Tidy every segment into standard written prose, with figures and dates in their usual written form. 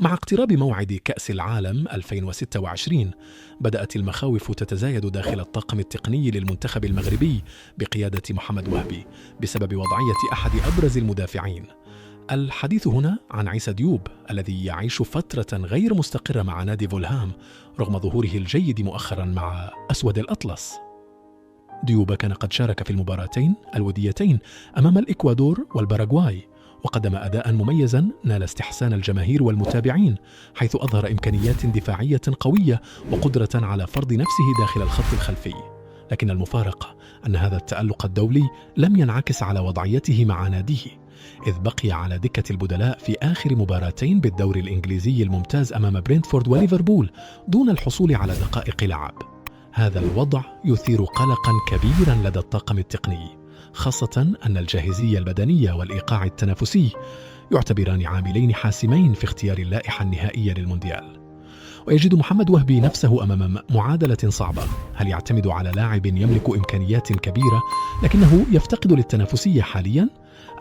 مع اقتراب موعد كأس العالم 2026 بدأت المخاوف تتزايد داخل الطاقم التقني للمنتخب المغربي بقيادة محمد وهبي بسبب وضعية أحد أبرز المدافعين. الحديث هنا عن عيسى ديوب الذي يعيش فترة غير مستقرة مع نادي فولهام رغم ظهوره الجيد مؤخرا مع أسود الأطلس. ديوب كان قد شارك في المباراتين الوديتين أمام الإكوادور والباراغواي، وقدم أداء مميزا نال استحسان الجماهير والمتابعين، حيث أظهر إمكانيات دفاعية قوية وقدرة على فرض نفسه داخل الخط الخلفي. لكن المفارقة أن هذا التألق الدولي لم ينعكس على وضعيته مع ناديه، إذ بقي على دكة البدلاء في آخر مباراتين بالدوري الإنجليزي الممتاز أمام برينتفورد وليفربول دون الحصول على دقائق لعب. هذا الوضع يثير قلقا كبيرا لدى الطاقم التقني، خاصة أن الجاهزية البدنية والإيقاع التنافسي يعتبران عاملين حاسمين في اختيار اللائحة النهائية للمونديال. ويجد محمد وهبي نفسه أمام معادلة صعبة، هل يعتمد على لاعب يملك إمكانيات كبيرة لكنه يفتقد للتنافسية حاليا،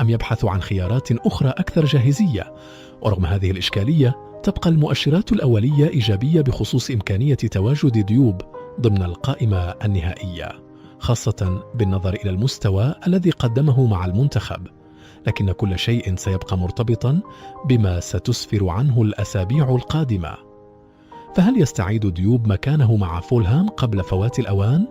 أم يبحث عن خيارات أخرى أكثر جاهزية؟ ورغم هذه الإشكالية تبقى المؤشرات الأولية إيجابية بخصوص إمكانية تواجد ديوب ضمن القائمة النهائية، خاصة بالنظر إلى المستوى الذي قدمه مع المنتخب. لكن كل شيء سيبقى مرتبطا بما ستسفر عنه الأسابيع القادمة. فهل يستعيد ديوب مكانه مع فولهام قبل فوات الأوان؟